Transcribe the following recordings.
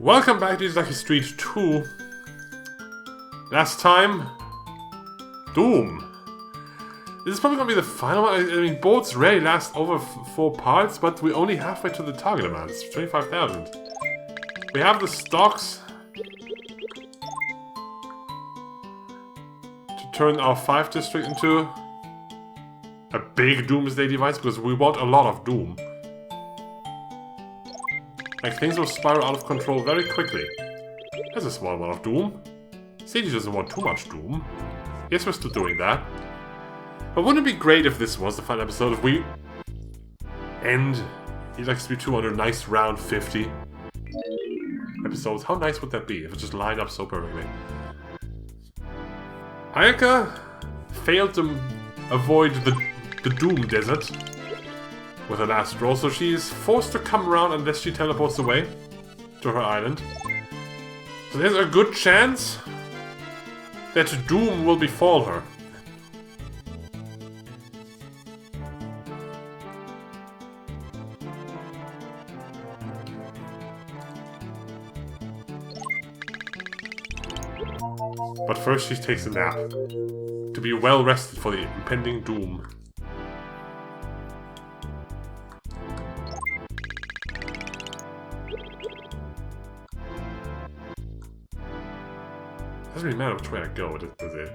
Welcome back to Itadaki Street 2. Last time, Doom. This is probably gonna be the final one. I mean, boats rarely last over 4 parts, but we're only halfway to the target amount. It's 25,000. We have the stocks to turn our 5 district into a big doomsday device, because we want a lot of Doom. Like, things will spiral out of control very quickly. There's a small amount of Doom. Sadie doesn't want too much Doom. Yes, we're still doing that. But wouldn't it be great if this was the final episode, if we end Itadaki Street 2 on a nice round 50 episodes? How nice would that be if it just lined up so perfectly? Ayaka failed to avoid the Doom Desert with her last roll, so she is forced to come around unless she teleports away to her island. So there's a good chance that Doom will befall her. But first she takes a nap to be well rested for the impending doom. Doesn't really matter which way I go, does it?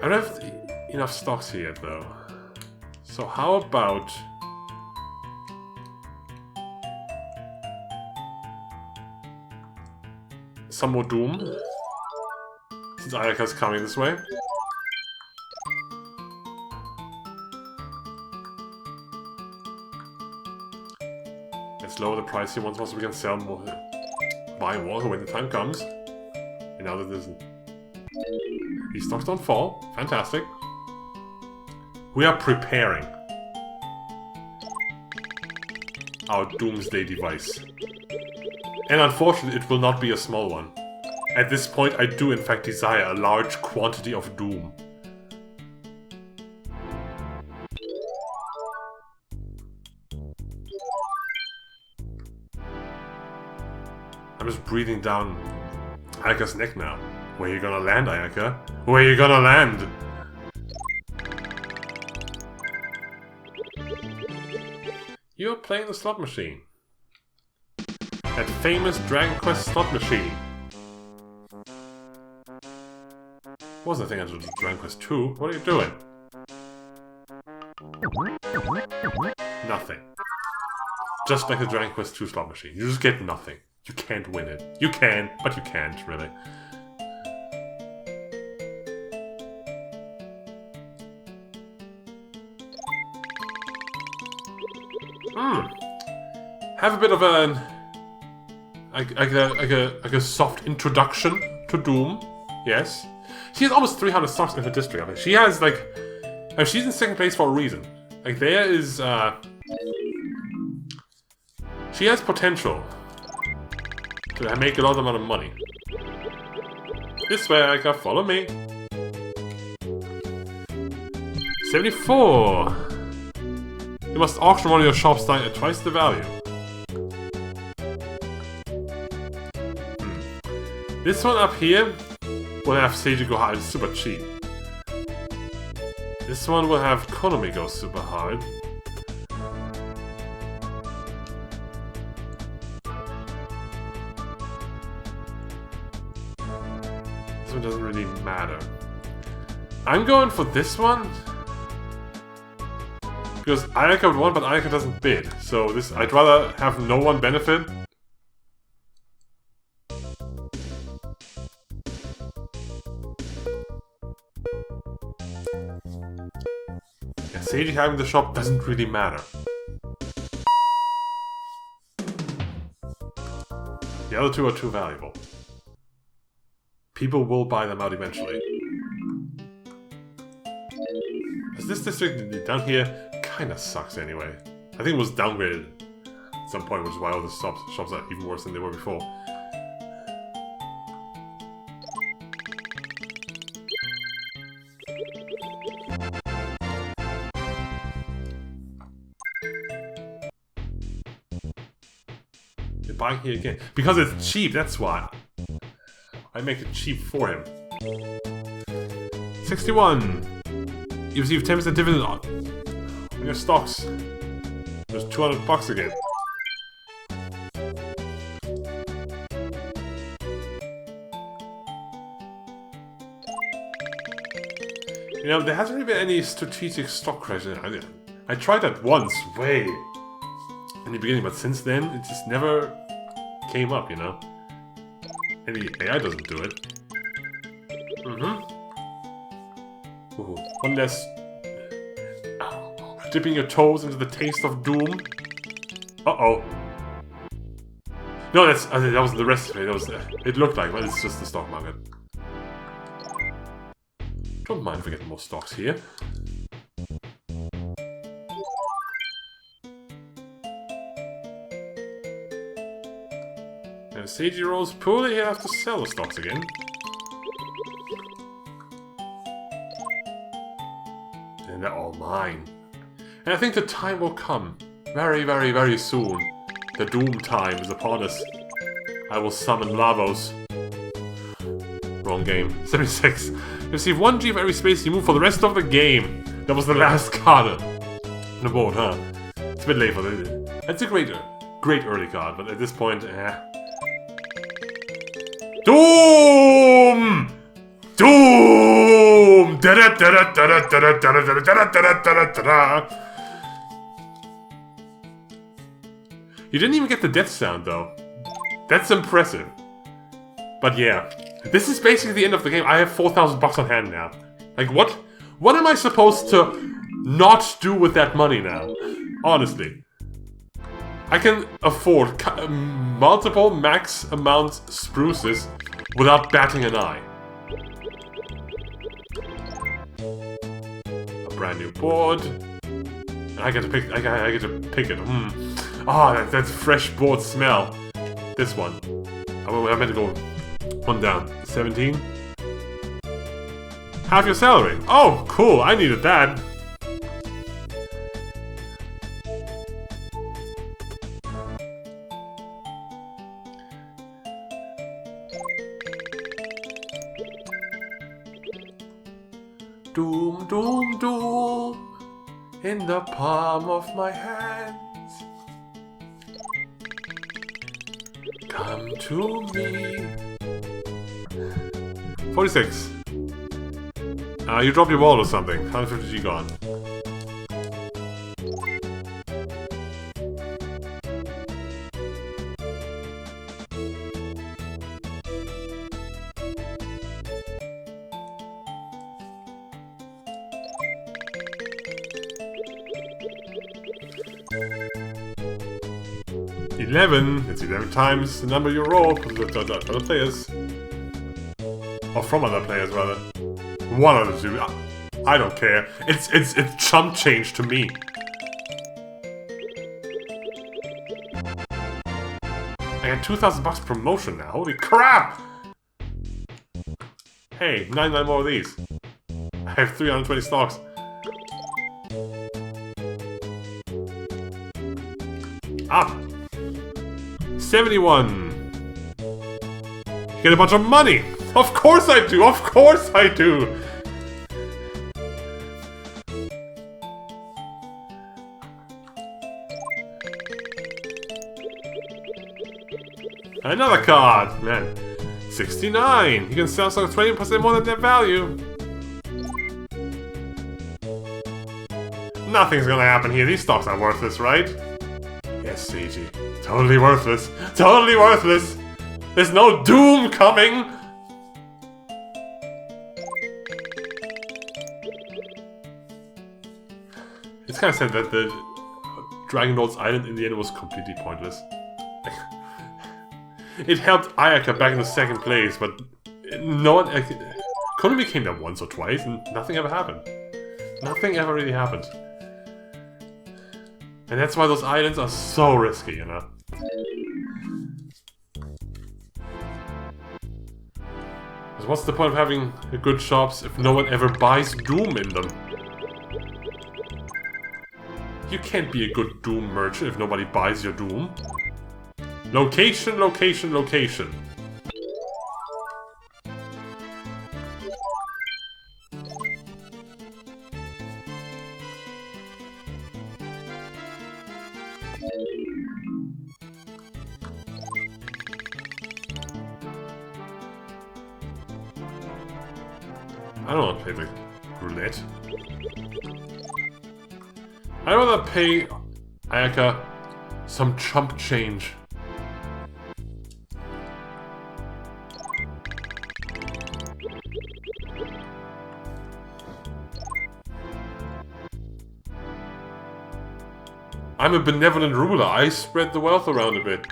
I don't have enough stocks here yet, though. So how about some more Doom? Since Ayaka's coming this way. Let's lower the price here once more so we can sell more. Buy more when the time comes. And now that there's... These stocks don't fall. Fantastic. We are preparing our doomsday device. And unfortunately, it will not be a small one. At this point, I do in fact desire a large quantity of Doom. I'm just breathing down Ayaka's neck now. Where you gonna land, Ayaka? Where you gonna land? You're playing the slot machine. That famous Dragon Quest slot machine. What was the thing after Dragon Quest 2? What are you doing? Nothing. Just like the Dragon Quest 2 slot machine. You just get nothing. You can't win it. You can, but you can't, really. Have a bit of an... Like a soft introduction to Doom. Yes. She has almost 300 stocks in her district. I mean, she has, like... I mean, she's in second place for a reason. Like, there is, she has potential to make a lot amount of money. This way, I got follow me. 74! You must auction one of your shops down at twice the value. This one up here will have Seiji go hard, it's super cheap. This one will have Konami go super hard. This one doesn't really matter. I'm going for this one because Ayaka would want, but Ayaka doesn't bid. So this, I'd rather have no one benefit. Seiji having the shop doesn't really matter. The other two are too valuable. People will buy them out eventually. As this district down here kinda sucks anyway. I think it was downgraded at some point, which is why all the shops are even worse than they were before. buying here again? Because it's cheap, that's why. I make it cheap for him. 61. You receive 10% dividend on your stocks. There's 200 bucks again. You know, there hasn't really been any strategic stock crash. I tried that once, way in the beginning, but since then, it just never came up, you know? And the AI doesn't do it. Ooh, one less dipping your toes into the taste of doom. Uh-oh. No, that was the rest of it. It looked like, but it's just the stock market. Don't mind if we get more stocks here. And if Seiji rolls poorly, he'll have to sell the stocks again. And they're all mine. And I think the time will come. Very, very, very soon. The doom time is upon us. I will summon Lavos. Wrong game. 76. You receive 1 G for every space you move for the rest of the game. That was the last card on the board, huh? It's a bit late for this. It's a great early card, but at this point, Doom! Doom! You didn't even get the death sound, though. That's impressive. But yeah, this is basically the end of the game. I have 4,000 bucks on hand now. Like, what? What am I supposed to not do with that money now? Honestly. I can afford multiple max amount spruces without batting an eye. A brand new board. I get to pick. I get to pick it. Ah, that fresh board smell. This one. I meant to go one down. 17. Half your salary. Oh, cool. I needed that. Doom, doom, doom, in the palm of my hands. Come to me. 46. You dropped your wallet or something. 150G gone. It's 11 times the number you roll from other players. Or from other players, rather. One of the two. I don't care. It's chump change to me. I got 2,000 bucks promotion now. Holy crap! Hey, 99 more of these. I have 320 stocks. Up! 71! You get a bunch of money! Of course I do! Of course I do! Another card! Man. 69! You can sell stocks 20% more than their value! Nothing's gonna happen here. These stocks are worthless, right? Yes, Seiji. Totally worthless. Totally worthless! There's no doom coming! It's kind of sad that the Dragon Lord's Island in the end was completely pointless. It helped Ayaka back in the second place, but no one... Konami came there once or twice and nothing ever happened. Nothing ever really happened. And that's why those islands are so risky, you know? Because what's the point of having good shops if no one ever buys Doom in them? You can't be a good Doom merchant if nobody buys your Doom. Location, location, location. I don't want to play the roulette. I'd rather pay Ayaka some chump change. I'm a benevolent ruler. I spread the wealth around a bit.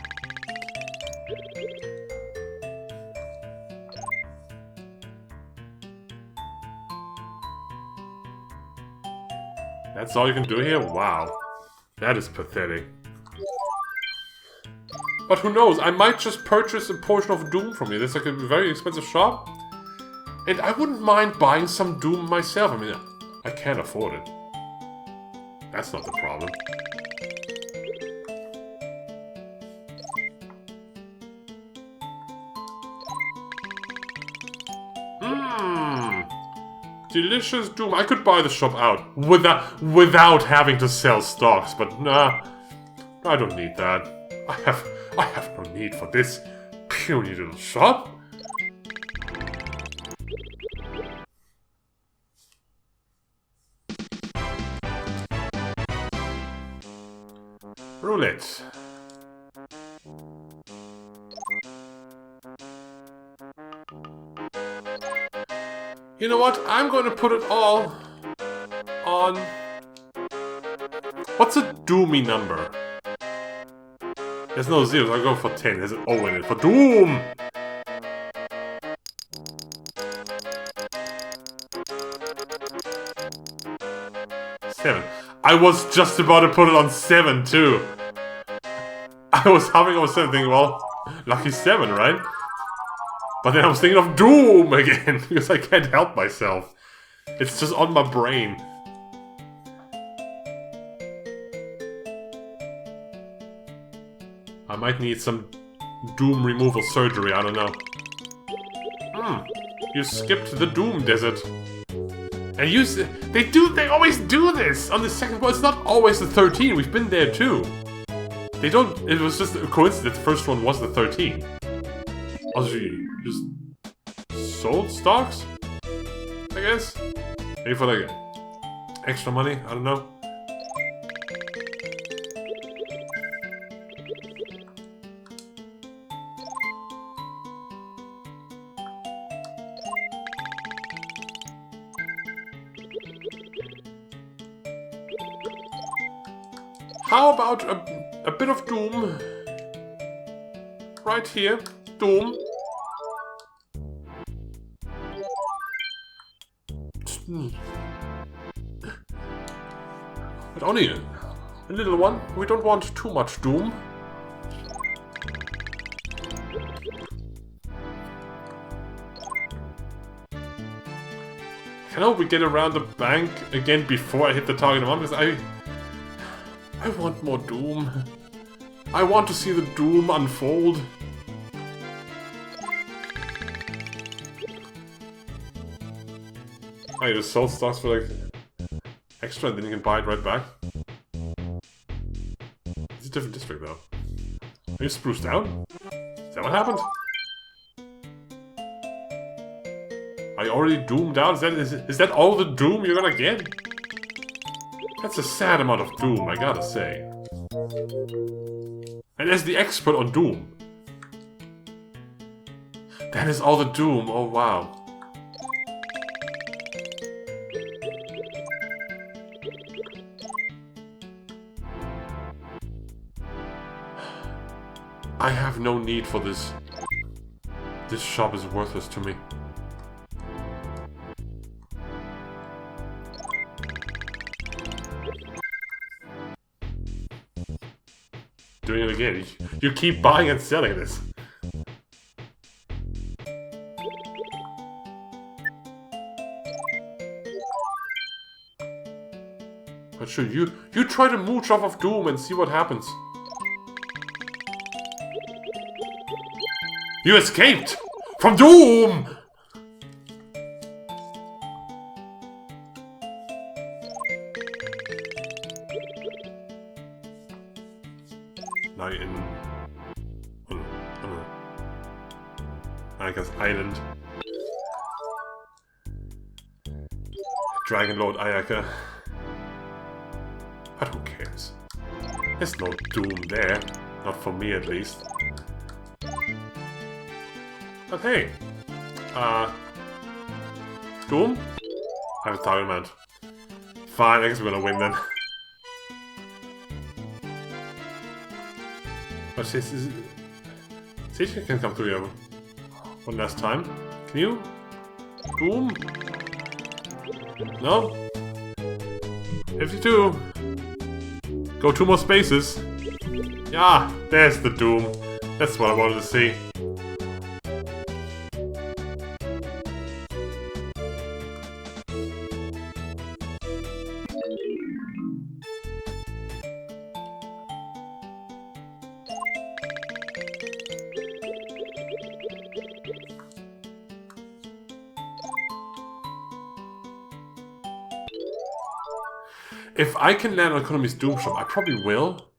That's all you can do here? Wow. That is pathetic. But who knows, I might just purchase a portion of Doom from you. That's like a very expensive shop. And I wouldn't mind buying some Doom myself. I mean, I can't afford it. That's not the problem. Delicious Doom. I could buy the shop out without having to sell stocks, but nah, I don't need that. I have no need for this puny little shop. Roulette. You know what? I'm going to put it all on... What's a doomy number? There's no zeros. I'll go for 10. There's an O in it for Doom! Seven. I was just about to put it on 7 too. I was hovering over 7 thinking, well, lucky 7, right? But then I was thinking of Doom again, because I can't help myself. It's just on my brain. I might need some Doom removal surgery, I don't know. You skipped the Doom desert. And they always do this on the second one. It's not always the 13, we've been there too. It was just a coincidence the first one was the 13. Also, you just sold stocks? I guess? Maybe for like extra money? I don't know. How about a bit of Doom? Right here. Doom. But only a little one. We don't want too much Doom. Can I hope we get around the bank again before I hit the target amount? Because I want more Doom. I want to see the Doom unfold. Oh, you just sold stocks for like extra and then you can buy it right back. It's a different district though. Are you spruced out? Is that what happened? Are you already doomed out? Is that all the Doom you're gonna get? That's a sad amount of Doom, I gotta say. And as the expert on Doom. That is all the Doom, oh wow. I have no need for this. This shop is worthless to me. Doing it again. You keep buying and selling this. But sure, you try to mooch off of Doom and see what happens. You escaped! From doom! Now you're in... Ayaka's Island. Dragon Lord Ayaka. But who cares? There's no doom there. Not for me, at least. But hey. Doom? I have a target amount. Fine, I guess we're gonna win then. But Seiji can come through here one last time. Can you? Doom? No? 52. Go 2 more spaces. Yeah, there's the Doom. That's what I wanted to see. If I can land on Konami's Doom Shop, I probably will.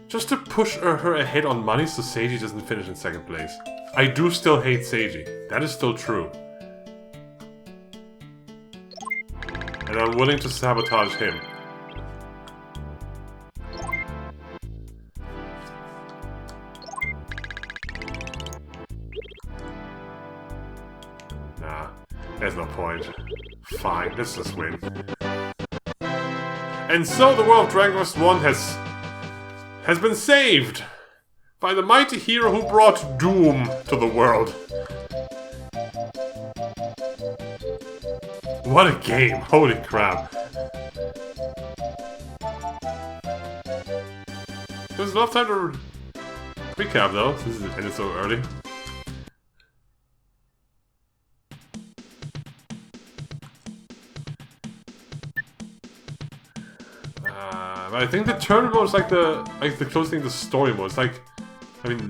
Just to push her ahead on money so Seiji doesn't finish in 2nd place. I do still hate Seiji. That is still true. And I'm willing to sabotage him. Nah, there's no point. Fine, let's just win. And so the world of Dragon Quest 1 has been saved by the mighty hero who brought Doom to the world. What a game, holy crap. There's enough time to recap though, since it ended so early. But I think the tournament mode is like the closest thing to story mode. It's like, I mean,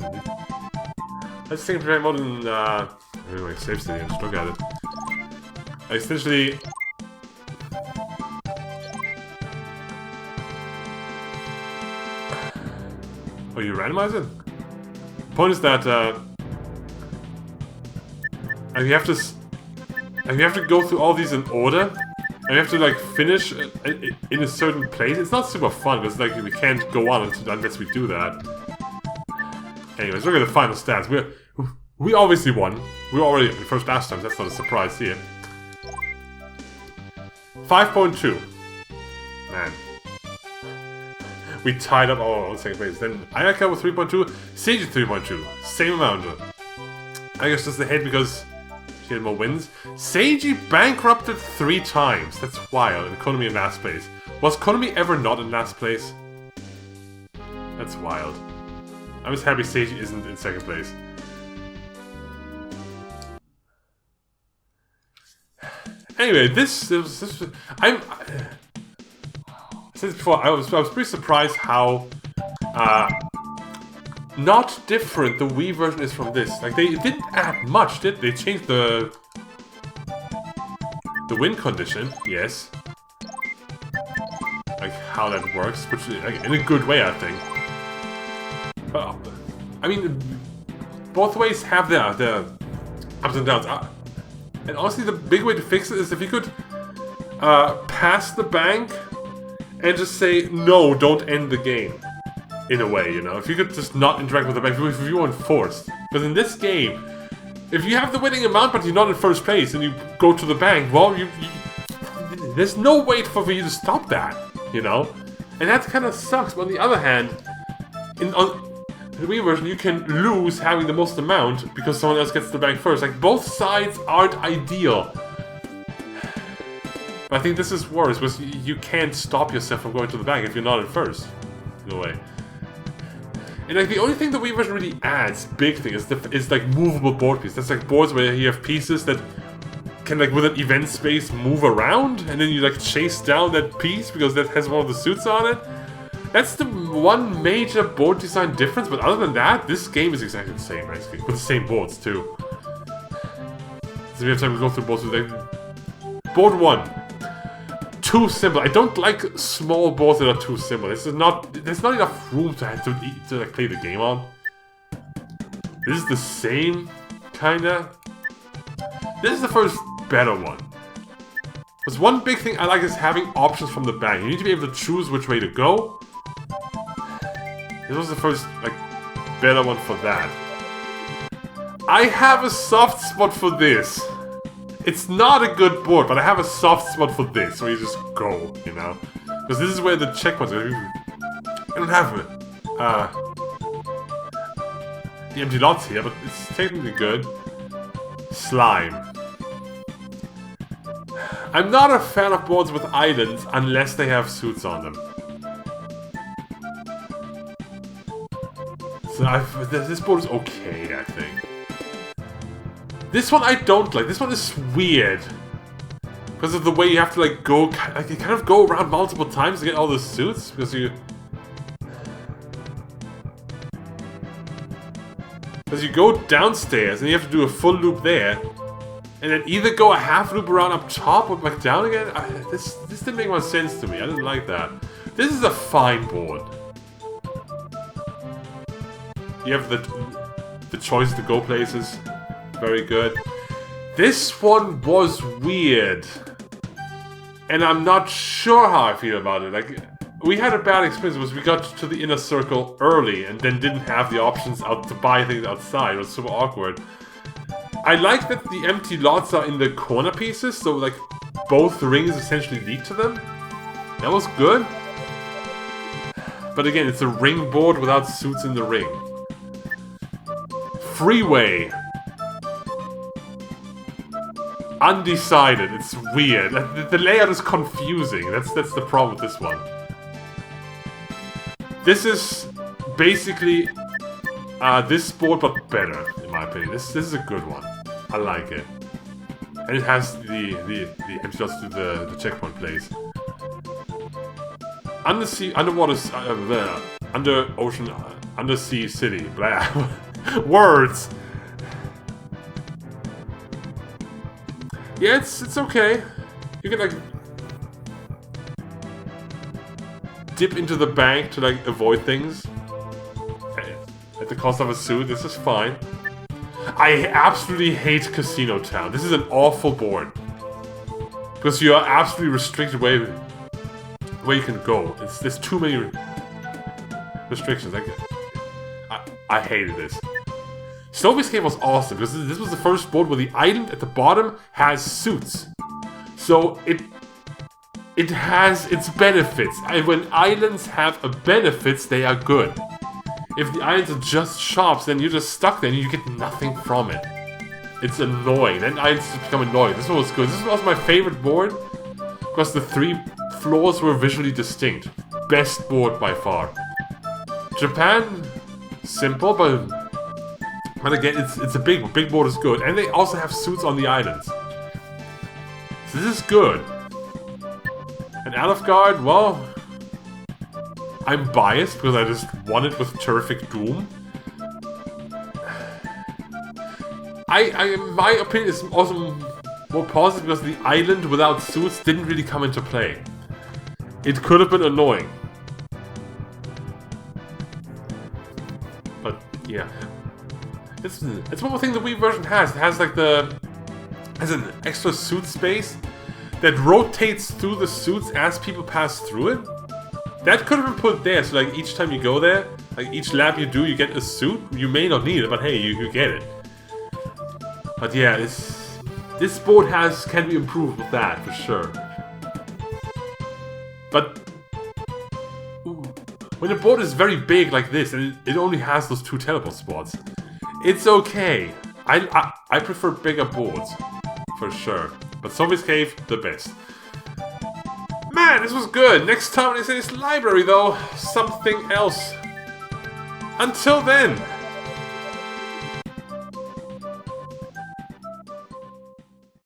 let's think of the mode in anyway, save state and just look at it. Essentially, oh, you randomize it? The point is that you have to go through all these in order. And you have to like finish in a certain place. It's not super fun because like we can't go on unless we do that. Anyways, look at the final stats. We obviously won. We were already in the first last time. That's not a surprise here. 5.2. Man, we tied up our own 2nd place. Then Ayaka with 3.2, Seiji 3.2, same amount. I guess just ahead because she had more wins. Seiji bankrupted 3 times. That's wild. And Konami in last place. Was Konami ever not in last place? That's wild. I'm just happy Seiji isn't in 2nd place. Anyway, I said this before. I was pretty surprised how not different the Wii version is from this. Like, they didn't add much, did they? They changed the win condition, yes. Like, how that works, which like, in a good way, I think. But, I mean, both ways have their ups and downs. And honestly, the big way to fix it is if you could pass the bank and just say, no, don't end the game. In a way, you know, if you could just not interact with the bank, if you weren't forced. Because in this game, if you have the winning amount but you're not in 1st place and you go to the bank, well, there's no way for you to stop that, you know? And that kind of sucks, but on the other hand, on the Wii version, you can lose having the most amount because someone else gets the bank first. Like, both sides aren't ideal. But I think this is worse, because you can't stop yourself from going to the bank if you're not in 1st, in a way. And like the only thing the Wii version really adds, big thing, is like movable board pieces. That's like boards where you have pieces that can like with an event space move around, and then you like chase down that piece because that has one of the suits on it. That's the one major board design difference, but other than that, this game is exactly the same, basically. With the same boards, too. So we have time to go through boards. Board 1. Too simple. I don't like small boards that are too simple. There's not enough room to like, play the game on. This is the same, kinda. This is the first better one. There's one big thing I like is having options from the back. You need to be able to choose which way to go. This was the first, like, better one for that. I have a soft spot for this. It's not a good board, but I have a soft spot for this, where you just go, you know? Because this is where the checkpoints are. I don't have the empty lots here, but it's technically good. Slime. I'm not a fan of boards with islands unless they have suits on them. So this board is okay, I think. This one I don't like. This one is weird. Because of the way you have to like go, like you kind of go around multiple times to get all the suits. Because you go downstairs and you have to do a full loop there. And then either go a half loop around up top or back down again. This didn't make much sense to me. I didn't like that. This is a fine board. You have the choice to go places. Very good. This one was weird. And I'm not sure how I feel about it. Like, we had a bad experience because we got to the inner circle early and then didn't have the options out to buy things outside. It was super awkward. I like that the empty lots are in the corner pieces, so like both rings essentially lead to them. That was good. But again, it's a ring board without suits in the ring. Freeway. Undecided. It's weird. The layout is confusing. That's the problem with this one. This is basically this board, but better, in my opinion. This is a good one. I like it. And it has the empty dots to the checkpoint place. Undersea, underwater, under ocean, undersea city. Blah. Words. Yeah, it's okay. You can like dip into the bank to like avoid things at the cost of a suit. This is fine. I absolutely hate Casino Town. This is an awful board because you are absolutely restricted where you can go. There's too many restrictions. I hated this. Snow Cave was awesome because this was the first board where the island at the bottom has suits. So it has its benefits. And when islands have benefits, they are good. If the islands are just shops, then you're just stuck there and you get nothing from it. It's annoying. Then islands just become annoying. This one was good. This was my favorite board because the 3 floors were visually distinct. Best board by far. Japan, simple, but again, it's a big board is good. And they also have suits on the islands. So this is good. And Alefgard, well, I'm biased because I just won it with Terrific Doom. My opinion is also more positive because the island without suits didn't really come into play. It could have been annoying. But yeah. It's one more thing the Wii version has. It has like has an extra suit space that rotates through the suits as people pass through it. That could have been put there, so like each time you go there, like each lap you do, you get a suit. You may not need it, but hey, you get it. But yeah, this board can be improved with that for sure. But when a board is very big like this and it only has those 2 teleport spots, it's okay. I prefer bigger boards for sure. But Zombie's Cave, the best. Man, this was good. Next time when I say this library though, something else. Until then.